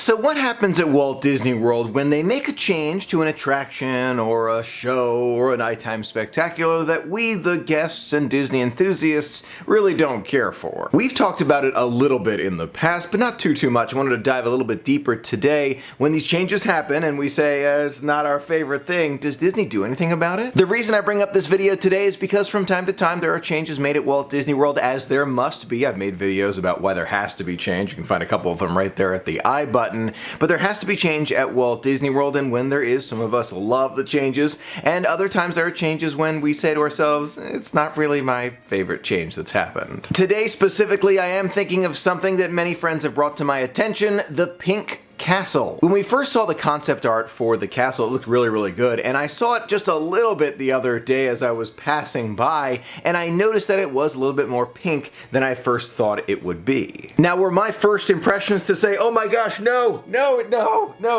So what happens at Walt Disney World when they make a change to an attraction or a show or a nighttime spectacular that we, the guests and Disney enthusiasts, really don't care for? We've talked about it a little bit in the past, but not too much. I wanted to dive a little bit deeper today. When these changes happen and we say it's not our favorite thing, does Disney do anything about it? The reason I bring up this video today is because from time to time there are changes made at Walt Disney World, as there must be. I've made videos about why there has to be change. You can find a couple of them right there at the I button. But there has to be change at Walt Disney World, and when there is, some of us love the changes, and other times there are changes when we say to ourselves, it's not really my favorite change that's happened. Today specifically, I am thinking of something that many friends have brought to my attention: the pink castle. When we first saw the concept art for the castle, it looked really good, and I saw it just a little bit the other day as I was passing by, and I noticed that it was a little bit more pink than I first thought it would be. Now, were my first impressions to say, oh my gosh, no,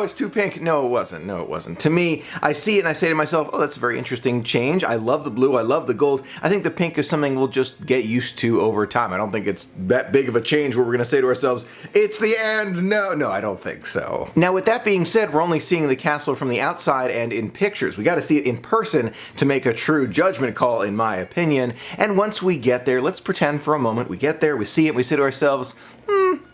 it's too pink? No, it wasn't. To me, I see it and I say to myself, oh, that's a very interesting change. I love the blue, I love the gold. I think the pink is something we'll just get used to over time. I don't think it's that big of a change where we're gonna say to ourselves, it's the end. No, I don't think so. Now, with that being said, we're only seeing the castle from the outside and in pictures. We gotta see it in person to make a true judgment call, in my opinion. And once we get there, let's pretend for a moment we get there, we see it, we say to ourselves,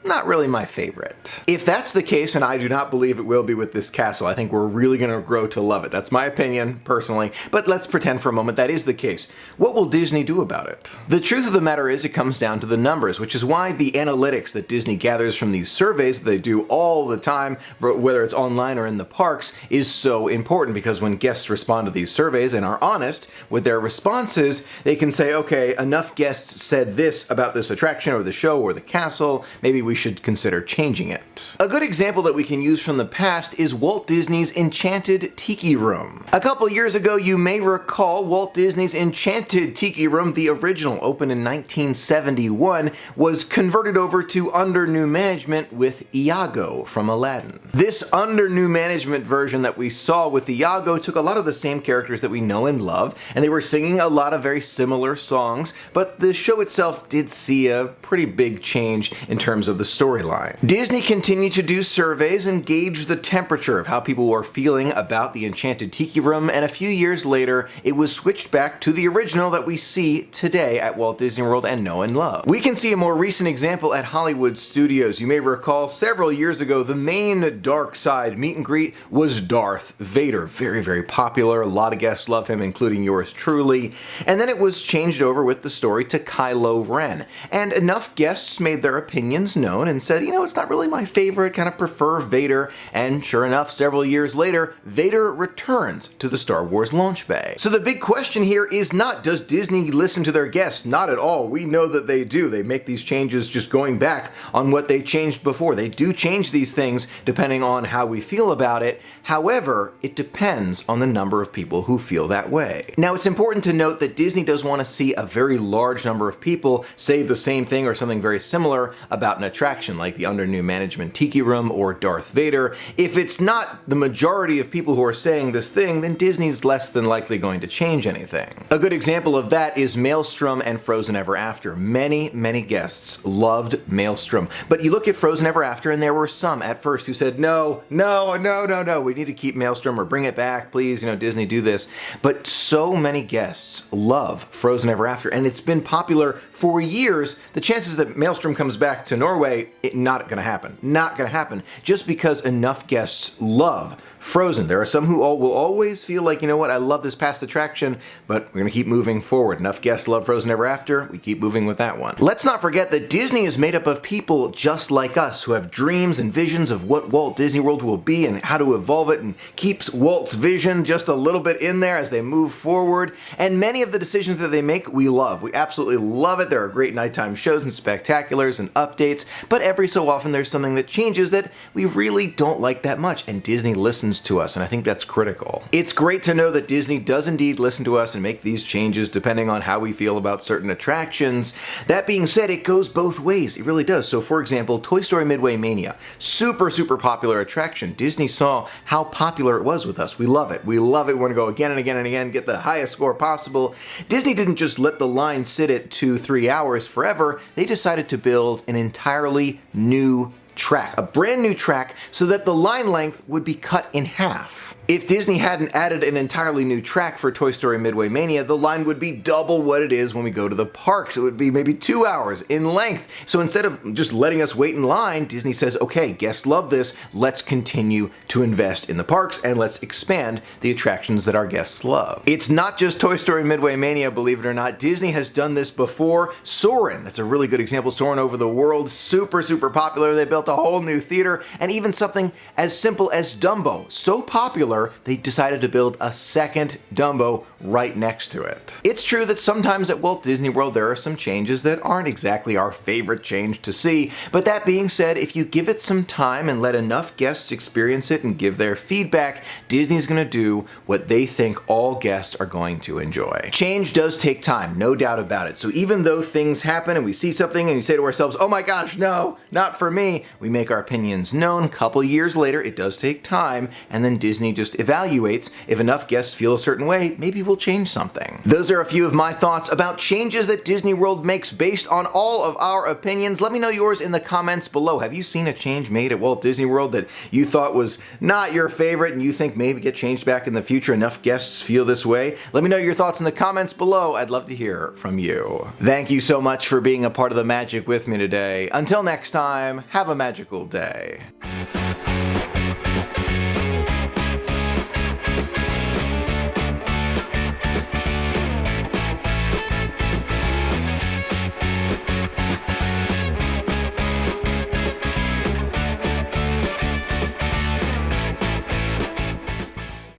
not really my favorite. If that's the case, and I do not believe it will be with this castle, I think we're really gonna grow to love it. That's my opinion, personally, but let's pretend for a moment that is the case. What will Disney do about it? The truth of the matter is it comes down to the numbers, which is why the analytics that Disney gathers from these surveys that they do all the time, whether it's online or in the parks, is so important, because when guests respond to these surveys and are honest with their responses, they can say, okay, enough guests said this about this attraction or the show or the castle, maybe we should consider changing it. A good example that we can use from the past is Walt Disney's Enchanted Tiki Room. A couple years ago, you may recall, Walt Disney's Enchanted Tiki Room, the original, opened in 1971, was converted over to under new management with Iago from Aladdin. This under new management version that we saw with Iago took a lot of the same characters that we know and love, and they were singing a lot of very similar songs, but the show itself did see a pretty big change in terms of the storyline. Disney continued to do surveys and gauge the temperature of how people were feeling about the Enchanted Tiki Room, and a few years later, it was switched back to the original that we see today at Walt Disney World and know and love. We can see a more recent example at Hollywood Studios. You may recall several years ago, the main dark side meet and greet was Darth Vader. Very popular. A lot of guests love him, including yours truly. And then it was changed over with the story to Kylo Ren. And enough guests made their opinions known and said, you know, it's not really my favorite, kind of prefer Vader. And sure enough, several years later, Vader returns to the Star Wars launch bay. So the big question here is not, does Disney listen to their guests? Not at all. We know that they do. They make these changes just going back on what they changed before. They do change these things depending on how we feel about it. However, it depends on the number of people who feel that way. Now, it's important to note that Disney does want to see a very large number of people say the same thing or something very similar about an attraction like the under new management Tiki Room or Darth Vader. If it's not the majority of people who are saying this thing, then Disney's less than likely going to change anything. A good example of that is Maelstrom and Frozen Ever After. Many guests loved Maelstrom, but you look at Frozen Ever After and there were some at first who said, no, we need to keep Maelstrom or bring it back, please, you know, Disney, do this. But so many guests love Frozen Ever After, and it's been popular for years. The chances that Maelstrom comes back to Norway, not gonna happen, just because enough guests love Frozen. There are some who will always feel like, you know what, I love this past attraction, but we're gonna keep moving forward. Enough guests love Frozen Ever After, we keep moving with that one. Let's not forget that Disney is made up of people just like us who have dreams and visions of what Walt Disney World will be and how to evolve it, and keeps Walt's vision just a little bit in there as they move forward. And many of the decisions that they make, we love. We absolutely love it. There are great nighttime shows and spectaculars and updates, but every so often there's something that changes that we really don't like that much, and Disney listens to us, and I think that's critical. It's great to know that Disney does indeed listen to us and make these changes depending on how we feel about certain attractions. That being said, it goes both ways. It really does. So for example, Toy Story Midway Mania, super popular attraction. Disney saw how popular it was with us. We love it. We love it. We want to go again and again and again, get the highest score possible. Disney didn't just let the line sit at 2-3 hours forever. They decided to build an entirely new track, a brand new track, so that the line length would be cut in half. If Disney hadn't added an entirely new track for Toy Story Midway Mania, the line would be double what it is when we go to the parks. It would be maybe 2 hours in length. So instead of just letting us wait in line, Disney says, okay, guests love this, let's continue to invest in the parks and let's expand the attractions that our guests love. It's not just Toy Story Midway Mania, believe it or not. Disney has done this before. Soarin', that's a really good example. Soarin' over the world, super popular. They built a whole new theater, and even something as simple as Dumbo, so popular they decided to build a second Dumbo right next to it. It's true that sometimes at Walt Disney World there are some changes that aren't exactly our favorite change to see, but that being said, if you give it some time and let enough guests experience it and give their feedback, Disney's gonna do what they think all guests are going to enjoy. Change does take time, no doubt about it. So even though things happen and we see something and we say to ourselves, oh my gosh, no, not for me, we make our opinions known. A couple years later, it does take time, and then Disney just evaluates. If enough guests feel a certain way, maybe we'll change something. Those are a few of my thoughts about changes that Disney World makes based on all of our opinions. Let me know yours in the comments below. Have you seen a change made at Walt Disney World that you thought was not your favorite and you think maybe get changed back in the future? Enough guests feel this way? Let me know your thoughts in the comments below. I'd love to hear from you. Thank you so much for being a part of the magic with me today. Until next time, have a magical day.